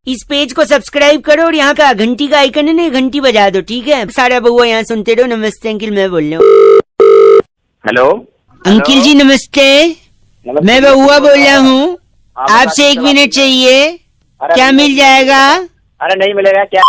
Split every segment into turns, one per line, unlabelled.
इस पेज को सब्सक्राइब करो और यहाँ का घंटी का आइकन है ना, घंटी बजा दो, ठीक है। सारा बउआ यहाँ सुनते रहो। नमस्ते अंकिल, मैं बोल रहा हूँ।
हेलो
अंकिल जी नमस्ते, मैं बउआ बोल रहा हूँ। आपसे 1 मिनट चाहिए, क्या मिल जाएगा?
अरे नहीं मिलेगा, क्या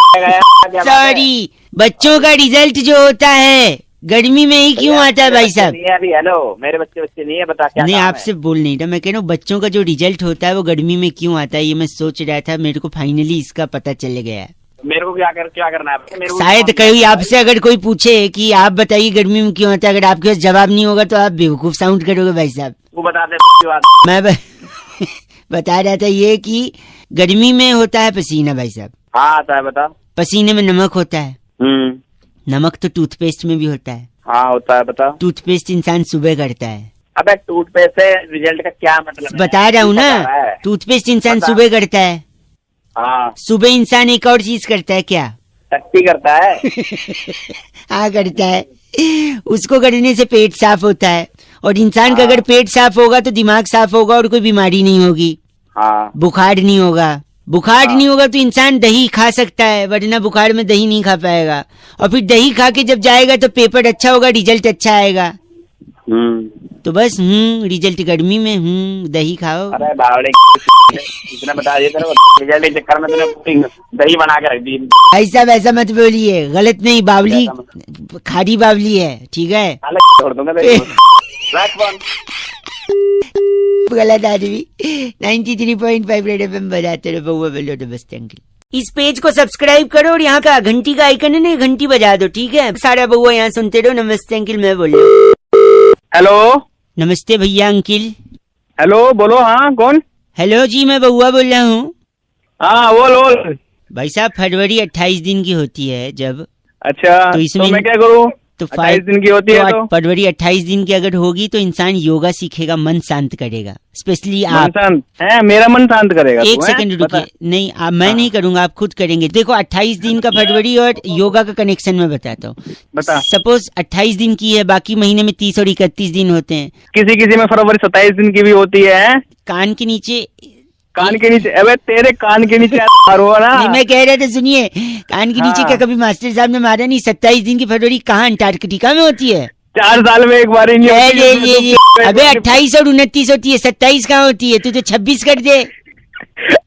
सॉरी, बच्चों का रिजल्ट जो होता है गर्मी में ही क्यों आता है भाई साहब?
नहीं है अभी। हेलो, मेरे बच्चे नहीं है, बता क्या
नहीं,
काम
आपसे बोल नहीं रहा, मैं कह रहा हूँ बच्चों का जो रिजल्ट होता है वो गर्मी में क्यों आता है, ये मैं सोच रहा था। मेरे को फाइनली इसका पता चल गया है।
मेरे को क्या करना है? मेरे को
शायद कहीं आपसे अगर कोई पूछे कि आप बताइए गर्मी में क्यों आता है, अगर आपके पास जवाब नहीं होगा तो आप बेवकूफ साउंड करोगे भाई साहब।
तू बता दे बात।
मैं बता रहा था ये कि गर्मी में होता है पसीना भाई साहब।
हाँ आता है, बता।
पसीने में नमक होता है। नमक तो टूथपेस्ट में भी होता है।
हाँ होता है, बता।
टूथपेस्ट इंसान सुबह करता है।
अबे टूथपेस्ट से रिजल्ट का क्या मतलब है?
बता रहा हूँ ना, टूथपेस्ट इंसान सुबह करता है।
हाँ,
सुबह इंसान एक और चीज करता है, क्या?
टट्टी करता है।
हाँ करता है, उसको करने से पेट साफ होता है। और इंसान का अगर पेट साफ होगा तो दिमाग साफ होगा और कोई बीमारी नहीं होगी।
हाँ,
बुखार नहीं होगा। बुखार नहीं होगा तो इंसान दही खा सकता है, वरना बुखार में दही नहीं खा पाएगा। और फिर दही खा के जब जाएगा तो पेपर अच्छा होगा, रिजल्ट अच्छा आएगा। तो बस रिजल्ट गर्मी में दही खाओ।
अरे बावड़े, इतना बता दिया तेरे को, रिजल्ट के चक्कर में तूने दही बना के रख दी।
ऐसा वैसा मत बोलिए, गलत नहीं, बावली खारी बावली है, ठीक है।
छोड़ दूंगा
गलत आदमी। 93.5 रेड एफएम बजाते रहो। बउआ बोलो नमस्ते अंकिल। इस पेज को सब्सक्राइब करो और यहाँ का घंटी का आइकन है ना, घंटी बजा दो, ठीक है। सारा बउआ यहाँ सुनते रहो। नमस्ते अंकिल, मैं बोल रहा हूँ।
हेलो,
नमस्ते भैया अंकिल।
हेलो बोलो। हाँ कौन?
हेलो जी, मैं बउआ बोल रहा हूँ।
हाँ बोल।
भाई साहब, फरवरी 28 दिन की होती है जब।
अच्छा,
तो इसमें
तो मैं क्या करूँ?
तो
28 दिन की होती है तो
फरवरी 28 दिन की अगर होगी तो इंसान योगा सीखेगा, मन शांत करेगा। स्पेशली आप
है, मेरा मन शांत करेगा।
एक सेकंड रुकिए, नहीं मैं नहीं करूंगा, आप खुद करेंगे। देखो 28 दिन का फरवरी और योगा का कनेक्शन मैं बताता हूँ।
बता।
सपोज 28 दिन की है, बाकी महीने में 30 और 31 दिन होते हैं।
किसी में फरवरी 27 दिन की भी होती है।
कान के नीचे
अबे तेरे कान के नीचे मारो ना।
नहीं, मैं कह रहा था सुनिए, कान के नीचे क्या कभी मास्टर साहब ने मारा नहीं? 27 दिन की फरवरी कहाँ अंटार्कटिका में होती है?
4 साल में एक बार ही नहीं होती है।
अबे 28 और 29 होती है, 27 कहाँ होती है? तू तो 26 कर दे।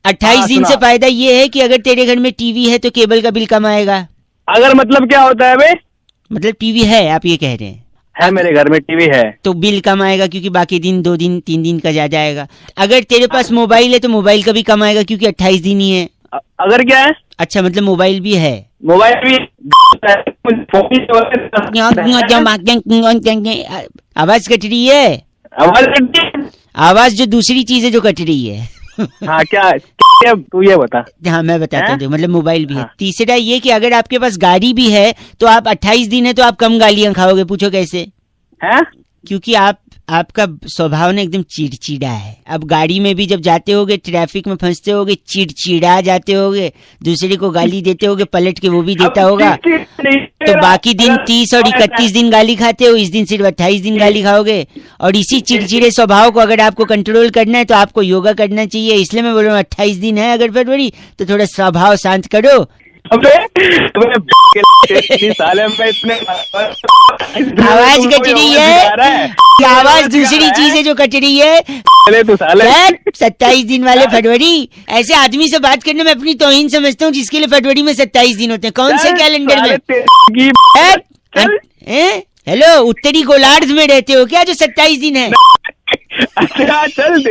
28 दिन से फायदा ये है कि अगर तेरे घर में टीवी है तो केबल का बिल कम आएगा।
अगर मतलब क्या होता है बे?
मतलब टीवी है, आप ये कह रहे हैं?
है, मेरे घर में टीवी है
तो बिल कम आएगा, क्योंकि बाकी दिन 2 दिन 3 दिन का ज्यादा आएगा। अगर तेरे पास मोबाइल है तो मोबाइल का भी कम आएगा, क्योंकि 28 दिन ही है।
अगर क्या है?
अच्छा, मतलब मोबाइल भी है।
मोबाइल भी
आवाज कट रही है। आवाज जो दूसरी चीज है जो कट रही है।
हाँ क्या तू ये बता।
हाँ मैं बताता हूँ, मतलब मोबाइल भी है। तीसरा ये कि अगर आपके पास गाड़ी भी है तो आप 28 दिन है तो आप कम गालियां खाओगे। पूछो कैसे?
है
क्योंकि आपका स्वभाव ना एकदम चिड़चिड़ा है। अब गाड़ी में भी जब जाते होगे, ट्रैफिक में फंसते होगे, चिड़चिड़ा जाते होगे, दूसरे को गाली देते होगे, पलट के वो भी देता होगा। तो बाकी दिन 30 और 31 दिन गाली खाते हो, इस दिन सिर्फ 28 दिन गाली खाओगे। और इसी चिड़चिड़े स्वभाव को अगर आपको कंट्रोल करना है तो आपको योगा करना चाहिए। इसलिए मैं बोल रहा हूँ 28 दिन है अगर फरवरी, तो थोड़ा स्वभाव शांत करो।
साले में इतने
आवाज कट रही है, आवाज दूसरी चीज है जो कट रही है।
तू साले
27 दिन वाले फरवरी, ऐसे आदमी से बात करने में अपनी तौहीन समझता हूँ जिसके लिए फरवरी में 27 दिन होते हैं। कौन से कैलेंडर में? हेलो, उत्तरी गोलार्ध में रहते हो क्या जो 27 दिन है?
अच्छा चल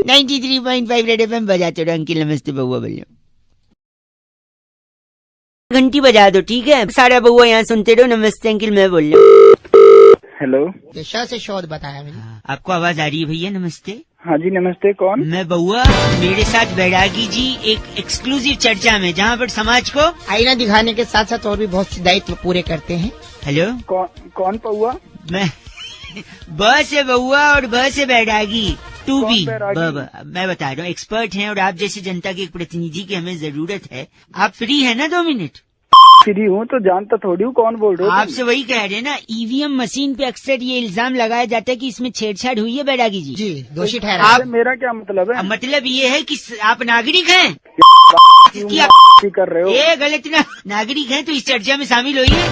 93.5 रेड एफएम बजाते रहो। अंकिल नमस्ते, बउआ बोलिए। घंटी बजा दो, ठीक है। सारा बउआ यहाँ सुनते रहो। नमस्ते अंकिल, मैं बोल रहा हूँ।
हेलो,
से शोध बताया मैंने।
आपको आवाज आ रही है भैया? नमस्ते।
हाँ जी नमस्ते, कौन?
मैं बउआ, मेरे साथ बैरागी जी एक एक्सक्लूसिव चर्चा में, जहाँ पर समाज को
आईना दिखाने के साथ साथ और भी बहुत से दायित्व पूरे करते हैं।
हेलो,
कौन पौआ?
मैं ब से बउआ और ब से बैरागी, टू बी। मैं बता रहा हूँ, एक्सपर्ट हैं और आप जैसे जनता के एक प्रतिनिधि की हमें जरूरत है। आप फ्री है ना 2 मिनट?
फ्री हूँ तो जानता थोड़ी हूँ कौन बोल रहे हो तुम?
आपसे वही कह रहे हैं ना, ईवीएम मशीन पे अक्सर ये इल्जाम लगाया जाता है कि इसमें छेड़छाड़ हुई है बैरागी जी।
जी दोषी ठहरा।
आप-
अरे मेरा क्या मतलब है?
मतलब ये है कि आप नागरिक हैं
क्यों
कि आप
की कर रहे हो?
ये गलत ना, नागरिक हैं तो इस चर्चा में शामिल होइए।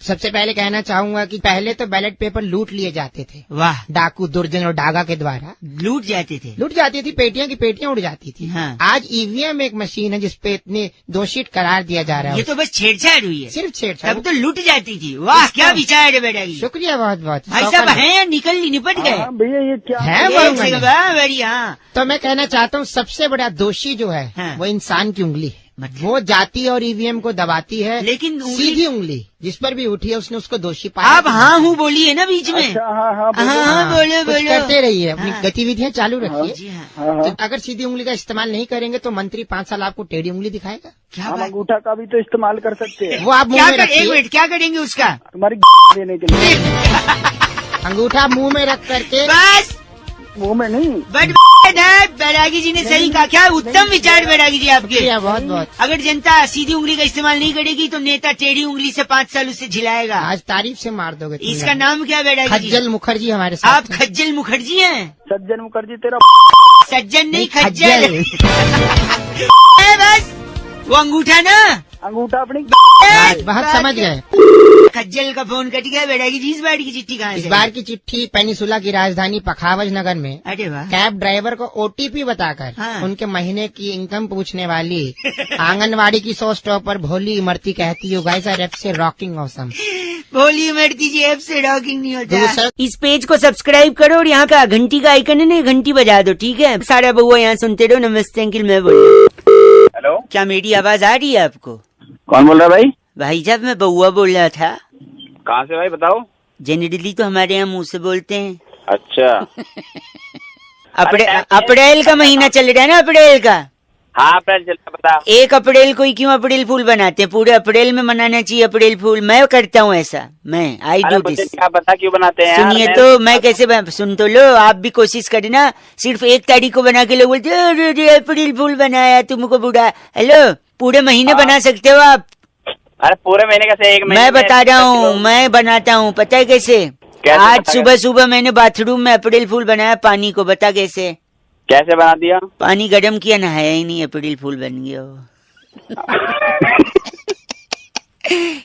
सबसे पहले कहना चाहूंगा कि पहले तो बैलेट पेपर लूट लिए जाते थे,
वाह,
डाकू दुर्जन और डागा के द्वारा
लूट जाते थे।
लूट जाती थी, पेटियां की पेटियां उड़ जाती थी।
हाँ।
आज ईवीएम एक मशीन है जिसपे इतने दोषी करार दिया जा रहा है।
ये तो बस छेड़छाड़ हुई है,
सिर्फ छेड़छाड़।
तब तो लूट जाती थी। वाह, क्या विचार है बैरागी।
शुक्रिया बहुत बहुत।
भाई साहब हैं या निपट गए?
हाँ भैया ये क्या
है
एक
वो
सेकंड, हाँ, बढ़िया। हाँ।
तो मैं कहना चाहता हूँ सबसे बड़ा दोषी जो है
हाँ।
वो इंसान की उंगली है।
मतलब?
वो जाती और ईवीएम को दबाती है,
लेकिन उंगली-
सीधी उंगली जिस पर भी उठी है उसने उसको दोषी पाया।
आप हाँ हूँ बोलिए ना बीच में।
अच्छा हाँ हाँ
हाँ हाँ, बोलो
कुछ
बोलो।
करते रहिए, अपनी
हाँ।
गतिविधियां चालू रखिए।
जी हाँ,
हाँ हाँ।
तो अगर सीधी उंगली का इस्तेमाल नहीं करेंगे तो मंत्री 5 साल आपको टेढ़ी उंगली दिखाएगा।
क्या
हम
बात।
अंगूठा का भी तो इस्तेमाल कर सकते हैं
वो आप मुंह
क्या
में
कर, एक
रखिए,
मिनट, क्या करेंगे उसका?
तुम्हारी देने के लिए।
अंगूठा मुंह में रख करके।
बस
मुंह में नहीं।
बट बैरागी जी ने सही कहा। क्या उत्तम विचार बैरागी जी आपके।
शुक्रिया बहुत बहुत।
अगर जनता सीधी उंगली का इस्तेमाल नहीं करेगी तो नेता टेढ़ी उंगली से 5 साल उससे झिलाएगा।
आज तारीफ से मार दोगे तुम
इसका
लोग।
नाम क्या है बैरागी जी?
खज्जल मुखर्जी हमारे साथ
आप
हैं।
खज्जल मुखर्जी हैं?
सज्जन मुखर्जी तेरा
सज्जन नहीं, खज्जल। बस वो अंगूठा ना,
अंगूठा अपनी
बहुत समझ गए।
खज्जल का फोन कट गया। बैरागी जी इस बार की चिट्ठी कहाँ
इस
से?
बार की चिट्ठी पेनिसुला की राजधानी पखावज नगर में
अरे वाह,
कैब ड्राइवर को ओटीपी बताकर
हाँ।
उनके महीने की इनकम पूछने वाली आंगनवाड़ी की 100 स्टॉप पर भोली इमरती कहती है गाइस आर एफ से रॉकिंग ऑसम।
बोली मरती जी, ऐप से रॉकिंग नहीं होता।
दूसरा-
इस पेज को सब्सक्राइब करो और यहाँ का घंटी का आइकन है ना, घंटी बजा दो, ठीक है? सारा बउआ यहाँ सुनते रहो। नमस्ते अंकिल, मैं बोल रहा हूँ।
हेलो,
क्या मेरी आवाज आ रही है आपको?
कौन बोल रहा है भाई?
भाई साहब मैं बउआ बोल रहा था।
कहाँ से भाई बताओ?
जनरली तो हमारे यहाँ मुंह से बोलते हैं।
अच्छा।
अप्रैल का महीना चल रहा है ना, अप्रैल का।
हाँ अप्रैल चल रहा, बता।
1 अप्रैल को ही क्यों अप्रैल फूल बनाते हैं? पूरे अप्रैल में मनाना चाहिए अप्रैल फूल। मैं करता हूँ ऐसा, आई
अरे
डू
मुझे
दिस।
क्या पता क्यों बनाते हैं यार,
सुनिए
मैं-
तो, मैं कैसे सुन तो लो, आप भी कोशिश करना। सिर्फ 1 तारीख को बना के लोग बोलते हैं, अरे रे, अप्रैल फूल बनाया तुमको बूढ़ा। हेलो, पूरे महीने
हाँ।
बना सकते हो आप।
अरे पूरे महीने का से 1 महीने
मैं
में
बता रहा हूँ,
किलो-
मैं बनाता हूँ, पता है कैसे?
कैसे
आज
बता
सुबह सुबह मैंने बाथरूम में अप्रैल फूल बनाया पानी को, बता कैसे?
कैसे बना दिया?
पानी गर्म किया, नहाया ही नहीं, अप्रैल फूल बन गया वो।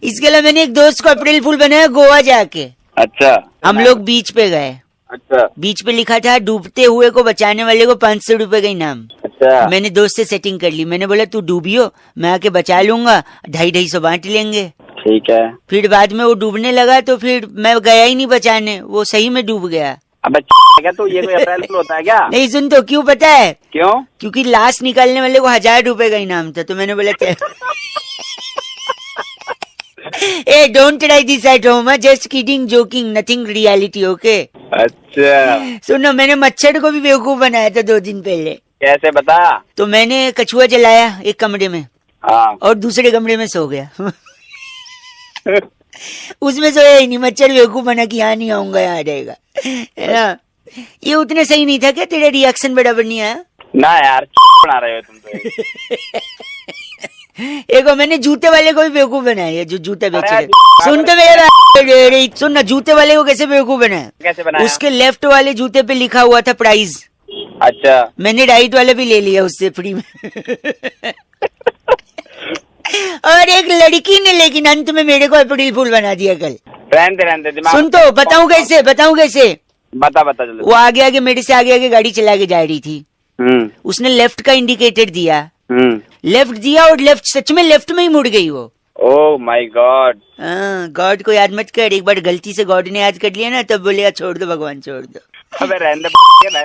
इसके लिए मैंने एक दोस्त को अप्रैल फूल बनाया गोवा जाके।
अच्छा।
हम लोग बीच पे गए।
अच्छा
बीच पे लिखा था डूबते हुए को बचाने वाले को 500 रुपए का इनाम।
अच्छा।
मैंने दोस्त से सेटिंग कर ली। मैंने बोला तू डूबियो, मैं आके बचा लूंगा, 250-250 बांट लेंगे।
ठीक है।
फिर बाद में वो डूबने लगा तो फिर मैं गया ही नहीं बचाने, वो सही में डूब गया।
अबे क्या तू, ये कोई अप्रैल फूल होता है क्या?
नहीं सुन तो, क्यों पता है?
क्यों?
क्योंकि लाश निकालने वाले को 1000 रुपए का इनाम था, तो मैंने बोला चल। Uh don't try this at home, just kidding, joking, nothing reality, okay?
अच्छा।
सुनो, मैंने मच्छर को भी बेवकूफ बनाया था 2 दिन पहले।
कैसे बता?
तो मैंने कछुआ जलाया एक कमरे में
हाँ।
और दूसरे कमरे में सो गया। उसमें सोया ही नहीं, मच्छर बेवकूफ बना कि यहाँ नहीं आऊंगा, यहाँ रहेगा, है ना? ये उतने सही नहीं था क्या? तेरा रिएक्शन बराबर नहीं आया
ना यार, बना रहे हो तुम तो।
एक मैंने जूते वाले को भी बेवकूफ बनाया, जो जूते बेच रहे।
अरे
सुन तो मेरा, सुन ना, जूते वाले को कैसे बेवकूफ बनाया?
कैसे बनाया?
उसके लेफ्ट वाले जूते पे लिखा हुआ था प्राइस।
अच्छा।
मैंने राइट वाला भी ले लिया उससे फ्री में। और एक लड़की ने लेकिन अंत में मेरे को अप्रैल फूल बना दिया कल।
रहने दे दिमाग।
सुन तो, बताऊं कैसे?
बता जल्दी।
वो आगे गाड़ी चला के जा रही थी। उसने लेफ्ट का इंडिकेटर दिया, लेफ्ट दिया और लेफ्ट सच में लेफ्ट में ही मुड़ गई वो।
Oh my God.
गॉड को याद मत कर, एक बार गलती से गॉड ने याद कर लिया ना तब बोलेगा छोड़ दो भगवान, छोड़ दो।
अबे रहने दे,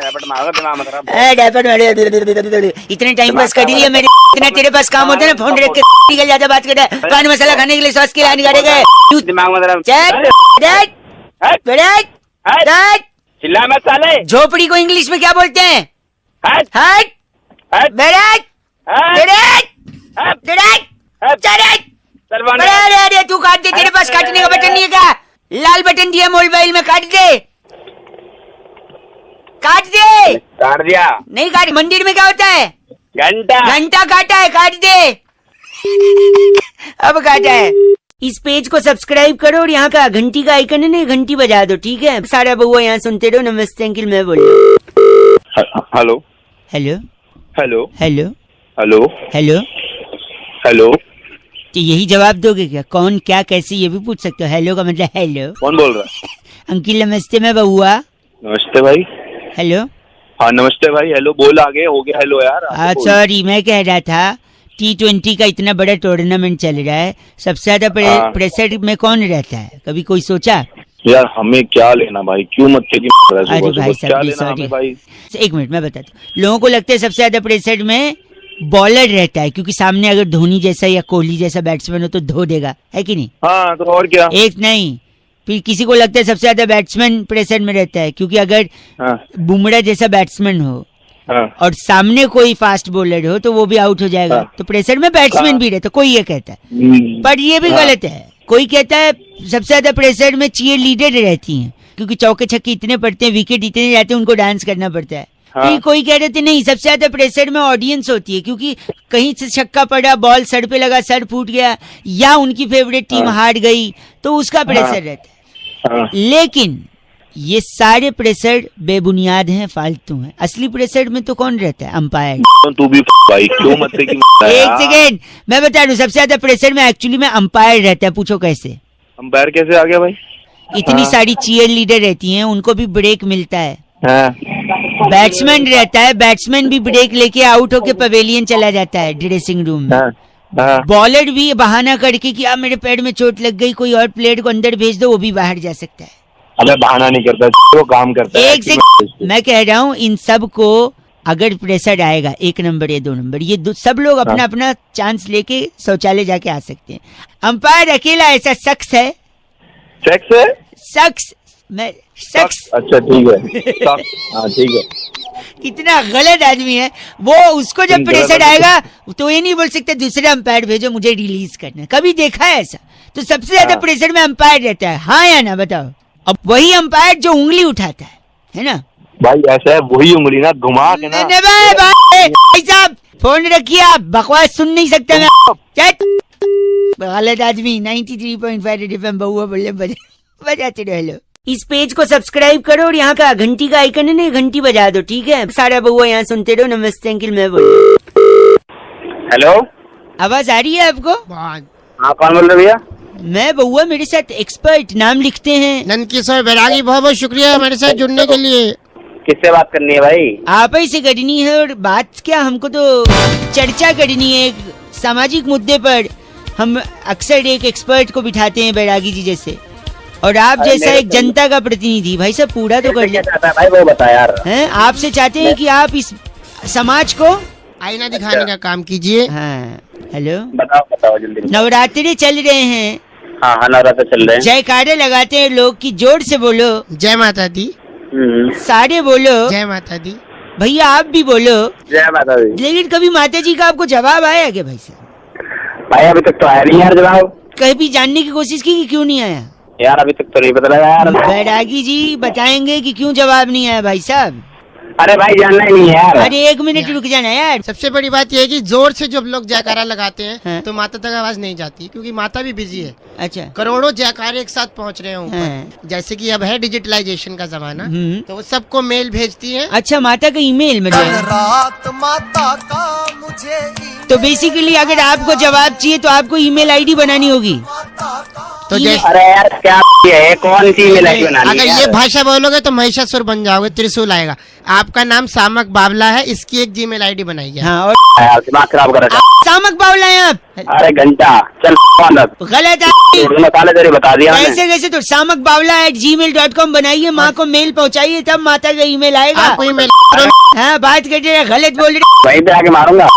रैपट मारो, दिमाग मत खराब।
डायपर मारे, इतने टाइम पास कर लिया मेरे। इतना तेरे पास काम होता है ना, फोन रख के निकल जाता, बात करता है, पान मसाला खाने के लिए सॉस के लिए निकाले गए।
दिमाग मत खराब। चिल्ला मत साले।
झोपड़ी को इंग्लिश में क्या बोलते हैं?
हट
हट,
हट
बैराक,
हट
बैराक,
हट
बैराक,
हट।
बैराक।
चल बंद।
अरे अरे तू काट दे, तेरे पास काटने का बटन नहीं है क्या? लाल बटन दिया मोबाइल में, काट दे, काट दे।
काट दिया।
नहीं काट, मंदिर में क्या होता है?
घंटा।
घंटा काटा है, काट दे। अब काटा है। इस पेज को सब्सक्राइब करो और यहाँ का घंटी का आइकन है ना, घंटी बजा दो, ठीक है? सारा बउआ यहाँ सुनते रहो। नमस्ते अंकिल, मैं बोल रहा हूँ।
Hello
hello
hello
hello
hello
hello.
Hello,
तो यही जवाब दोगे क्या? कौन, क्या, कैसे, ये भी पूछ सकते हो। हेलो का मतलब हेलो।
कौन बोल रहा है?
अंकिल नमस्ते, मैं बउआ।
नमस्ते भाई।
हेलो।
हाँ नमस्ते भाई। हेलो बोल, आगे हो गया हेलो यार।
सॉरी, मैं कह रहा था T20 का इतना बड़ा टूर्नामेंट चल रहा है, सबसे ज्यादा प्रेशर में कौन रहता है? कभी कोई सोचा?
यार हमें क्या लेना भाई, क्यों मत
अरे भाई साहब,
क्या लेना हमें भाई?
एक मिनट मैं बताता हूँ। लोगों को लगता है सबसे ज्यादा प्रेशर में बॉलर रहता है, क्योंकि सामने अगर धोनी जैसा या कोहली जैसा बैट्समैन हो तो धो देगा, है कि नहीं?
हाँ तो और क्या।
एक नहीं, फिर किसी को लगता है सबसे ज्यादा बैट्समैन प्रेशर में रहता है, क्योंकि अगर बुमराह जैसा बैट्समैन हो और सामने कोई फास्ट बॉलर हो तो वो भी आउट हो जाएगा, तो प्रेशर में बैट्समैन भी रहता, कोई ये कहता है। पर ये भी गलत है। कोई कहता है सबसे ज्यादा प्रेशर में चीयर लीडर रहती हैं, क्योंकि चौके छक्के इतने पड़ते हैं, विकेट इतने जाते हैं, उनको डांस करना पड़ता है। कोई कह रहे थे नहीं, सबसे ज्यादा प्रेशर में ऑडियंस होती है, क्योंकि कहीं से छक्का पड़ा, बॉल सर पे लगा, सर फूट गया, या उनकी फेवरेट टीम हार गई, तो उसका प्रेशर रहता है। लेकिन ये सारे प्रेशर बेबुनियाद हैं, फालतू हैं। असली प्रेशर में तो कौन रहता है? अंपायर।
तू भी भाई क्यों मत की
एक सेकेंड, मैं बता दूं, सबसे ज्यादा प्रेशर में एक्चुअली में अंपायर रहता है। पूछो कैसे?
अंपायर कैसे आ गया भाई?
इतनी सारी चीयर लीडर रहती हैं, उनको भी ब्रेक मिलता है। बैट्समैन रहता है, बैट्समैन भी ब्रेक लेके आउट होके पवेलियन चला जाता है ड्रेसिंग रूम में। बॉलर भी बहाना करके कि मेरे पैर में चोट लग गई, कोई और प्लेयर को अंदर भेज दो, वो भी बाहर जा सकता है।
अबे बहाना नहीं करता, वो काम करता है।
एक सेकंड, मैं कह रहा हूँ इन सब को अगर प्रेशर आएगा 1 नंबर या 2 नंबर, ये सब लोग अपना अपना चांस लेके शौचालय जाके आ सकते हैं। अंपायर अकेला ऐसा शख्स है।
सेक्स है?
शख्स, मैं शख्स।
अच्छा ठीक है। हाँ ठीक है।
कितना गलत आदमी है वो। उसको जब प्रेशर आएगा तो ये नहीं बोल सकते दूसरे अंपायर भेजो, मुझे रिलीज करना है। कभी देखा है ऐसा? तो सबसे ज्यादा प्रेशर में अंपायर रहता है, हाँ या ना बताओ? अब वही अंपायर जो उंगली उठाता है ना
भाई? ऐसा है, वही उंगली ना घुमा के ना।
भाई साहब फोन रखिए, आप बकवास सुन नहीं सकते। मैं गलत आदमी। 93.5 FM बउआ बोले बजाते रहो। इस पेज को सब्सक्राइब करो और यहाँ का घंटी का आइकन है ना, घंटी बजा दो, ठीक है? सारा बउआ यहाँ सुनते रहो। नमस्ते अंकिल, मैं बोल रहा हूँ।
हेलो,
आवाज आ रही है आपको?
हाँ कौन बोल रहे भैया?
मैं बउआ, मेरे साथ एक्सपर्ट नाम लिखते हैं
नंदकिशोर बैरागी। बहुत बहुत शुक्रिया हमारे साथ जुड़ने के लिए।
किससे बात करनी है भाई?
आप ही से करनी है। और बात क्या, हमको तो चर्चा करनी है एक सामाजिक मुद्दे पर। हम अक्सर एक एक्सपर्ट को बिठाते हैं बैरागी जी जैसे, और आप जैसा एक जनता का प्रतिनिधि। भाई साहब पूरा तो कर ले
भाई, वो बता यार।
हैं, आपसे चाहते हैं कि आप इस समाज को
आईना दिखाने का काम कीजिए।
हाँ हेलो,
बताओ जल्दी।
नवरात्रि चल रहे हैं।
हाँ नवरात्र चल रहे हैं।
जयकारे लगाते हैं लोग की, जोर से बोलो।
जय माता दी।
सारे बोलो
जय माता दी।
भैया आप भी बोलो
जय माता दी।
लेकिन कभी माता जी का आपको जवाब आया क्या भाई साहब?
भाई अभी तक तो आया नहीं यार जवाब।
कभी जानने की कोशिश की कि क्यों नहीं आया?
यार अभी तक तो नहीं पता लगा यार।
बैरागी जी बताएंगे कि क्यों जवाब नहीं आया भाई साहब।
अरे भाई जानना ही नहीं है यार।
अरे 1 मिनट रुक जाना यार।
सबसे बड़ी बात यह है कि जोर से जब लोग जयकारा लगाते हैं
हाँ।
तो माता तक आवाज नहीं जाती, क्योंकि माता भी बिजी है।
अच्छा।
करोड़ों जयकारे एक साथ पहुंच रहे हैं ऊपर।
हाँ।
जैसे कि अब है डिजिटलाइजेशन का जमाना, तो वो सबको मेल भेजती है।
अच्छा, माता का ईमेल में
रात माता का मुझे
तो बेसिकली अगर आपको जवाब चाहिए तो आपको ईमेल आईडी बनानी होगी।
तो जैसे
अरे यार क्या है, कौन सी ईमेल आईडी बनानी
अगर
है
ये
यार?
भाषा बोलोगे तो महिषासुर बन जाओगे, त्रिशूल आएगा। आपका नाम सामक बावला है, इसकी एक जीमेल आईडी बनाइए।
हाँ, और
यार दिमाग खराब कर रखा।
सामक बावला है आप।
अरे घंटा चल
गलत है।
मसाले तेरे बता दिया मैंने।
कैसे कैसे? तो सामक बावला @gmail.com बनाइए, माँ को मेल पहुँचाइए, तब माता का ईमेल आएगा।
आपको ईमेल
हाँ, बात कर रहे गलत बोल रहे,
वहीं पे आके मारूंगा।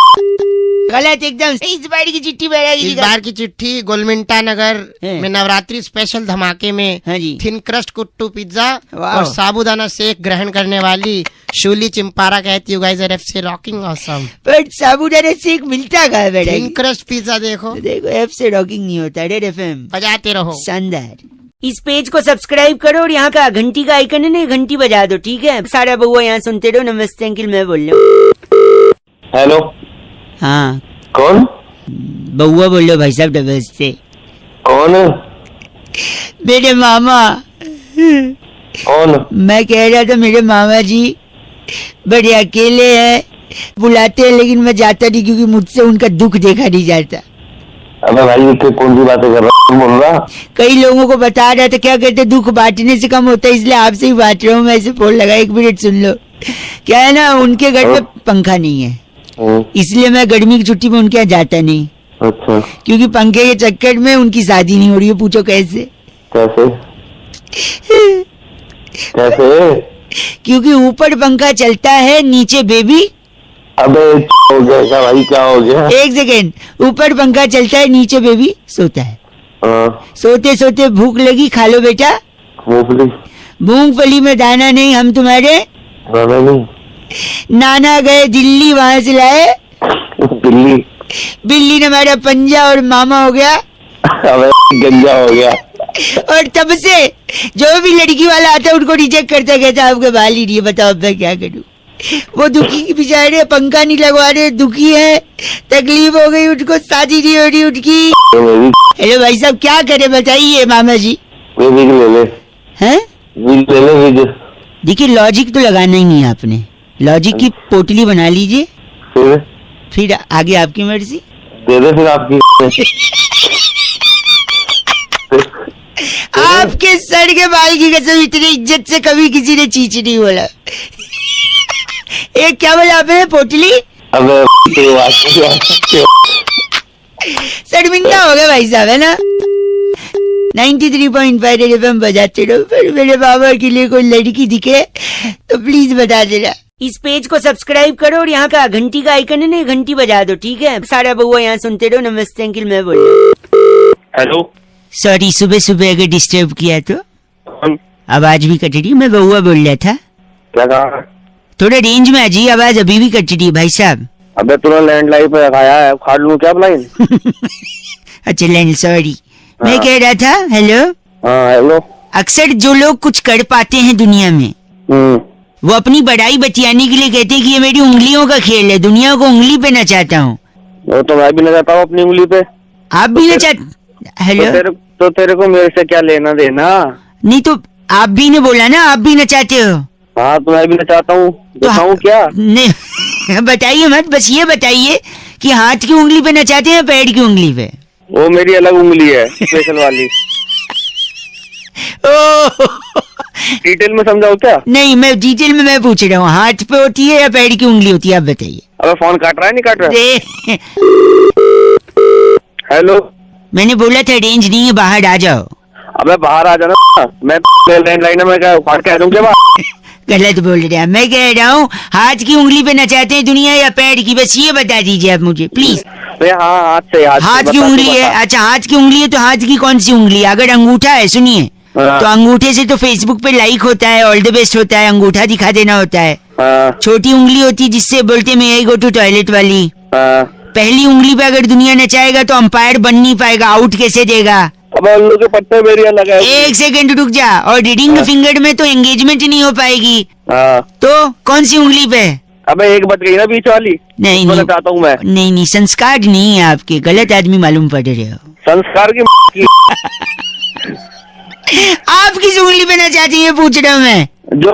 गलत एकदम। इस बार की चिट्ठी बैरागी
इस
जी का।
बार की चिट्ठी गोलमिंटा नगर
है।
में नवरात्रि स्पेशल धमाके में
हाँ जी।
थिन क्रस्ट कुट्टू पिज्जा
वाह।
और साबूदाना शेक ग्रहण करने वाली शूली चिंपारा कहती, you guys are FC rocking awesome.
पर साबूदाना शेक मिलता कहाँ है
थिन
बैरागी?
क्रस्ट पिज्जा देखो
देखो FC रॉकिंग नहीं होता। रेड FM
बजाते रहो।
शानदार। इस पेज को सब्सक्राइब करो और यहाँ का घंटी का आइकन है ना, घंटी बजा दो, ठीक है? सारा बउआ यहाँ सुनते रहो। नमस्ते अंकिल, मैं बोल रहा हूँ।
हेलो,
हाँ
कौन?
बउआ बोलो भाई साहब डबल से।
कौन?
मेरे मामा।
कौन?
मैं कह रहा था मेरे मामा जी बड़े अकेले हैं, बुलाते हैं लेकिन मैं जाता नहीं क्योंकि मुझसे उनका दुख देखा नहीं जाता।
अबे भाई कौन सी बातें कर रहा है, बोल रहा?
कई लोगों को बता रहा था, क्या कहते दुख बांटने से कम होता है, इसलिए आपसे ही बांट रहा हूँ। मैं ऐसे फोन लगा, 1 मिनट सुन लो। क्या है ना, उनके घर में पंखा नहीं है, इसलिए मैं गर्मी की छुट्टी में उनके यहाँ जाता नहीं।
अच्छा।
क्योंकि पंखे के चक्कर में उनकी शादी नहीं हो रही है। पूछो कैसे?
कैसे? कैसे?
क्योंकि ऊपर पंखा चलता है, नीचे बेबी।
अबे हो गया क्या भाई, क्या हो गया?
1 सेकेंड, ऊपर पंखा चलता है, नीचे बेबी सोता है। सोते सोते भूख लगी, खा लो बेटा।
मूंगफली?
मूंगफली में दाना नहीं, हम तुम्हारे
दाना नहीं।
नाना गए दिल्ली, वहां से लाए
बिल्ली।
बिल्ली ने हमारा पंजा और मामा हो गया।
अबे गंजा हो गया।
और तब से जो भी लड़की वाला आता है उनको रिजेक्ट करता, कहता आपके बाल ही नहीं है, बताओ अब मैं क्या करूं। वो दुखी की बेचारे, पंखा नहीं लगवा रहे, दुखी है, तकलीफ हो गई उनको, शादी नहीं हो रही उनकी। हेलो भाई साहब, क्या करे बताइए मामा जी।
ले ले।
हैं?
ले ले।
देखिए लॉजिक तो लगाना ही नहीं है आपने, लॉजिक की पोटली बना लीजिए, फिर आगे आपकी मर्जी।
दे दे फिर आपकी।
आपके सर के बाल की कसम, इतनी इज्जत से कभी किसी ने चीच नहीं बोला। एक क्या बोला आपने, पोटली?
अबे
शर्मिंदा हो गया भाई साहब, है ना। 93.5 FM बजाते रहो। फिर मेरे बाबा के लिए कोई लड़की दिखे तो प्लीज बता देना। इस पेज को सब्सक्राइब करो और यहाँ का घंटी का आइकन है ना, घंटी बजा दो, ठीक है। सारा बउआ यहाँ सुनते रहो। नमस्ते अंकिल, मैं बोल रहा हूँ।
हेलो।
सॉरी, सुबह सुबह अगर डिस्टर्ब किया तो। आवाज भी कट रही, मैं बउआ बोल रहा था।
क्या कहा?
थोड़ा रेंज में आ जाइए, आवाज अभी भी कट रही है भाई साहब।
अबे तूने लैंडलाइन पे रखाया है, खाड़ लूं क्या लाइन?
अच्छा लैंड, सॉरी। मैं कह रहा था, हेलो।
हाँ हेलो।
अक्सर जो लोग कुछ कर पाते हैं दुनिया में, वो अपनी बड़ाई बतियाने के लिए कहते हैं कि ये मेरी उंगलियों का खेल है, दुनिया को उंगली पे नचाता हूँ।
वो तो मैं भी नचाता हूँ अपनी उंगली पे।
आप भी नचा? हेलो।
तो तेरे को मेरे से क्या लेना देना?
नहीं तो आप भी ने बोला ना, आप भी नचाते हो।
हाँ तो मैं भी नचाता हूँ, बताऊँ क्या?
नहीं बताइए मत, बस ये बताइए कि हाथ की उंगली पे नचाते हैं या पैर की उंगली पे?
वो मेरी अलग उंगली है, स्पेशल वाली। डिटेल में समझाओ क्या?
नहीं, मैं डिटेल में मैं पूछ रहा हूँ, हाथ पे होती है या पैर की उंगली होती है, आप बताइए।
अबे फोन काट रहा है, नहीं काट रहा? हेलो।
मैंने बोला था रेंज नहीं है, बाहर आ जाओ।
अबे बाहर आ जाना, मैं लैंडलाइन में क्या उखाड़ के आ जाऊँ क्या?
गलत बोल रहे हैं, मैं कह रहा हूँ हाथ की उंगली पे नचाते हैं दुनिया या पैर की, बस ये बता दीजिए आप मुझे प्लीज।
हाँ हाथ से।
हाथ की उंगली है? अच्छा हाथ की उंगली है तो हाथ की कौन सी उंगली है? अगर अंगूठा है, सुनिए, तो अंगूठे से तो फेसबुक पे लाइक होता है, ऑल द बेस्ट होता है, अंगूठा दिखा देना होता है। छोटी उंगली होती है जिससे बोलते मैं यही गो टू टॉयलेट वाली। पहली उंगली पे अगर दुनिया नचाएगा तो अंपायर बन नहीं पाएगा, आउट कैसे देगा?
अब उल्लू के पत्ते मेरी अलग है।
1 सेकंड रुक जा। और रीडिंग फिंगर में तो एंगेजमेंट नहीं हो पाएगी। तो कौन सी उंगली पे?
अबे एक बच गई ना बीच वाली।
नहीं
नहीं चाहता हूँ मैं।
नहीं, संस्कार नहीं है आपके, गलत आदमी मालूम पड़ रहे हो।
संस्कार की
आप किस उंगली पे नचाती है पूछ रहा हूँ मैं।
जो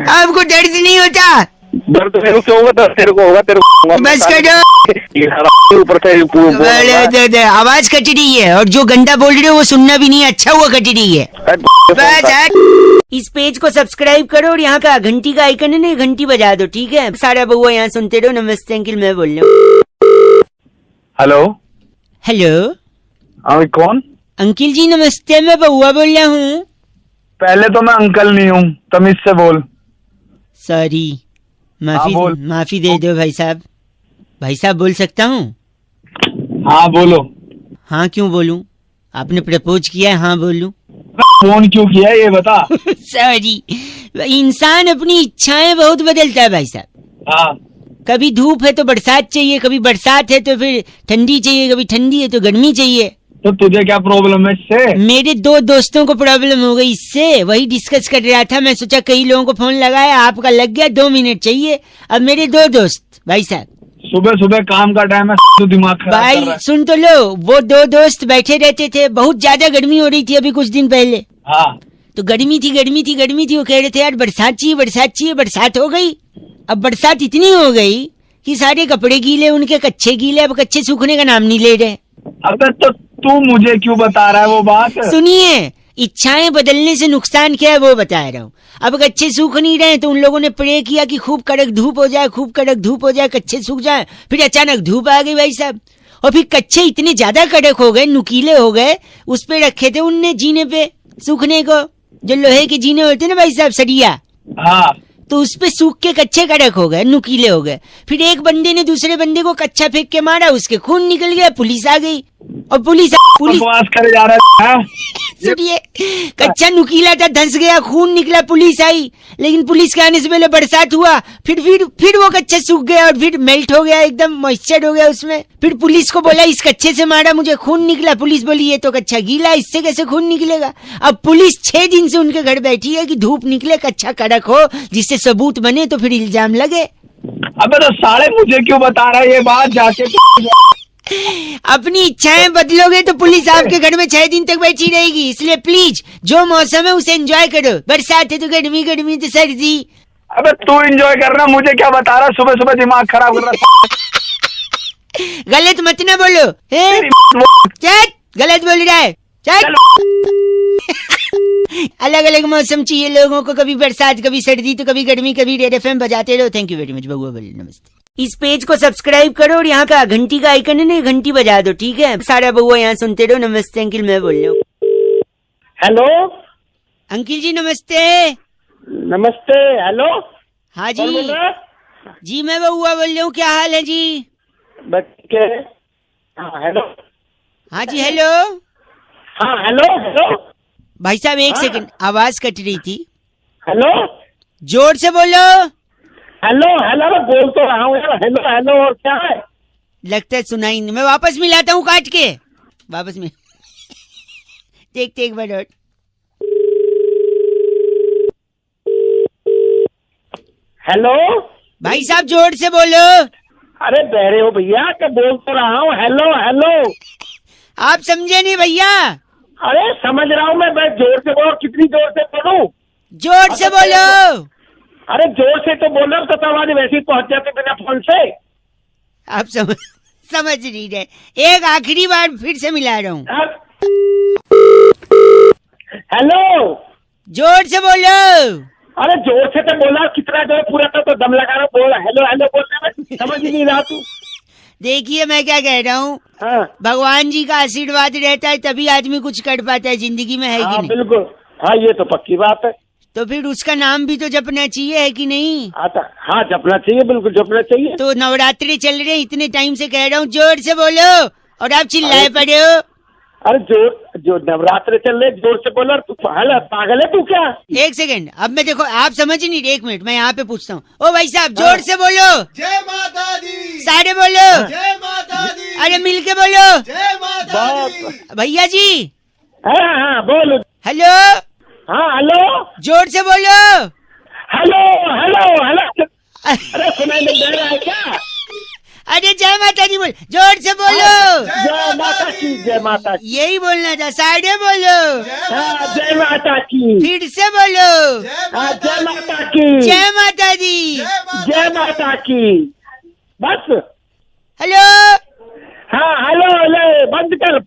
आपको दर्द नहीं होता?
दर्द मेरे को क्यों होगा? तेरे को होगा, तेरे को। बस
करो।
ऊपर से
आवाज कट रही है और जो गंदा बोल रहे हो वो सुनना भी नहीं, अच्छा हुआ कट रही है। इस पेज को सब्सक्राइब करो और यहाँ का घंटी का आइकन है ना, घंटी बजा दो, ठीक है। सारा बउआ यहाँ सुनते रहो। नमस्ते अंकिल, मैं बोल रहा हूँ।
हेलो।
हेलो।
कौन?
अंकिल जी नमस्ते, मैं बउआ बोल रहा हूँ।
पहले तो मैं अंकल नहीं हूँ, तमीज से बोल।
सॉरी, माफी दे दो भाई साहब। भाई साहब बोल सकता हूँ?
हाँ बोलो।
हाँ क्यों बोलूं? आपने प्रपोज किया है, हाँ बोलूं?
फोन क्यों किया ये बता।
सॉरी, इंसान अपनी इच्छाएं बहुत बदलता है भाई साहब।
हाँ।
कभी धूप है तो बरसात चाहिए, कभी बरसात है तो फिर ठंडी चाहिए, कभी ठंडी है तो गर्मी चाहिए।
तो तुझे क्या प्रॉब्लम है इससे?
मेरे 2 दोस्तों को प्रॉब्लम हो गई इससे, वही डिस्कस कर रहा था। मैं सोचा कई लोगों को फोन लगाया, आपका लग गया, 2 मिनट चाहिए। अब मेरे 2 दोस्त भाई साहब,
सुबह सुबह काम का टाइम है, तो दिमाग खराब कर रहा
भाई
है।
सुन तो लो, वो 2 दोस्त बैठे रहते थे। बहुत ज्यादा गर्मी हो रही थी अभी कुछ दिन पहले,
हाँ,
तो गर्मी थी। वो कह रहे थे यार बरसात चाहिए। बरसात हो गई। अब बरसात इतनी हो गई कि सारे कपड़े गीले, उनके कच्चे गीले, अब कच्चे सूखने का नाम नहीं ले रहे।
अबे तो तू मुझे क्यों बता रहा है वो बात?
सुनिए, इच्छाएं बदलने से नुकसान क्या है वो बता रहा हूँ। अब कच्चे सूख नहीं रहे तो उन लोगों ने प्रे किया कि खूब कड़क धूप हो जाए, कच्चे सूख जाए। फिर अचानक धूप आ गई भाई साहब, और फिर कच्चे इतने ज्यादा कड़क हो गए, नुकीले हो गए। उस पे रखे थे उनने जीने पे सूखने को, जो लोहे के जीने होते ना भाई साहब, सरिया,
हाँ,
तो उस पे सूख के कच्चे कड़क हो गए, नुकीले हो गए। फिर एक बंदे ने दूसरे बंदे को कच्चा फेंक के मारा, उसके खून निकल गया। पुलिस आ गई, और पुलिस
बकवास करे जा रहा है।
सुनिए, कच्चा नुकीला था, धंस गया, खून निकला, पुलिस आई। लेकिन पुलिस के आने से पहले बरसात हुआ, फिर वो कच्चा सूख गया और फिर मेल्ट हो गया, एकदम मॉइस्चर हो गया उसमें। फिर पुलिस को बोला इस कच्चे से मारा, मुझे खून निकला। पुलिस बोली ये तो कच्चा गीला, इससे कैसे खून निकलेगा? अब पुलिस 6 दिन से उनके घर बैठी है कि धूप निकले, कच्चा कड़क हो, जिससे सबूत बने तो फिर इल्जाम लगे।
अबे तो साले मुझे क्यों बता रहा है ये बात? जाके
अपनी इच्छाएं बदलोगे तो पुलिस आपके घर में 6 दिन तक बैठी रहेगी। इसलिए प्लीज, जो मौसम है उसे एंजॉय करो। बरसात है तो गर्मी तो सर्दी।
अबे तू एंजॉय करना, मुझे क्या बता रहा? सुबह सुबह दिमाग खराब कर रहा।
गलत मत ना बोलो, चल, गलत बोल रहा है, चल। अलग अलग मौसम चाहिए लोगों को, कभी बरसात, कभी सर्दी, तो कभी गर्मी, कभी रेड एफएम बजाते रहो। थैंक यू वेरी मच बबुआ, बोले नमस्ते। इस पेज को सब्सक्राइब करो और यहाँ का घंटी का आइकन है ना, घंटी बजा दो, ठीक है? सारा बबुआ यहाँ सुनते रहो। नमस्ते अंकिल, मैं बोल रहा हूँ।
हेलो
अंकिल जी नमस्ते।
नमस्ते। हेलो,
हाँ
कौन बोल
जी,
रहा है?
जी मैं बबुआ बोल रहा हूँ। क्या हाल है जी?
बच्चे, हाँ हेलो,
हाँ जी, हेलो
हाँ हेलो,
भाई साहब, 1
हाँ?
सेकंड, आवाज कट रही थी,
हेलो,
जोर से बोलो।
हेलो, बोल तो रहा हूँ यार। हेलो, और क्या है?
लगता है सुनाई नहीं। मैं वापस मिलाता हूँ काट के, वापस में। देखते एक बार और।
हेलो,
भाई साहब जोर से बोलो।
अरे बहरे हो भैया, क्या बोल तो रहा हूँ। हेलो,
आप समझे नहीं भैया?
अरे समझ रहा हूँ मैं जोर से बोलो। कितनी जोर से बोलूं?
जोर से बोलो।
अरे जोर से तो बोल रहा हूँ, तो आवाज वैसे ही पहुंच जाती बिना फोन से।
आप समझ नहीं रहे। एक आखिरी बार फिर से मिला रहा हूँ।
हेलो,
जोर से बोलो।
अरे जोर से तो बोला, कितना जोर, पूरा तो दम लगा रहा हूँ। बोला हेलो बोलने में समझ ही नहीं रहा तू।
देखिए मैं क्या कह रहा हूँ,
हाँ,
भगवान जी का आशीर्वाद रहता है तभी आदमी कुछ कर पाता है जिंदगी में, है कि
हाँ
नहीं?
बिल्कुल, हाँ ये तो पक्की बात है।
तो फिर उसका नाम भी तो जपना चाहिए, है कि नहीं?
हाँ जपना चाहिए, बिल्कुल जपना चाहिए।
तो नवरात्रि चल रहे, इतने टाइम से कह रहा हूँ जोर से बोलो, और आप चिल्लाए पड़े हो।
अरे जो नवरात्र चल रहे, जोर से बोला। तू पागल है तू क्या?
1 सेकंड, अब मैं देखो आप समझ नहीं रहे, 1 मिनट मैं यहाँ पे पूछता हूँ। ओ भाई साहब जोर से बोलो।
जय माता दी,
सारे बोलो।
जय माता दी,
अरे मिलके बोलो।
जय माता दी।
भैया जी,
हाँ बोलो।
हेलो,
हाँ हेलो,
जोर से बोलो।
हेलो। अरे सुनाई नहीं दे रहा है क्या?
अरे जय माता दी बोल, जोर से बोलो।
जय माता की, जय माता की।
यही बोलना था, साढ़े बोलो।
हाँ जय माता की।
फिर से बोलो।
हाँ जय माता की,
जय माता दी।
जय माता की। बस।
हेलो।
हाँ हेलो, बंद कर।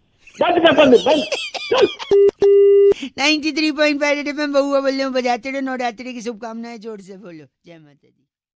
93.5 एफएम बबुआ बोल रहे हूँ, बजाते रहो। नवरात्रि की शुभकामनाएं, जोर से बोलो। जय माता दी।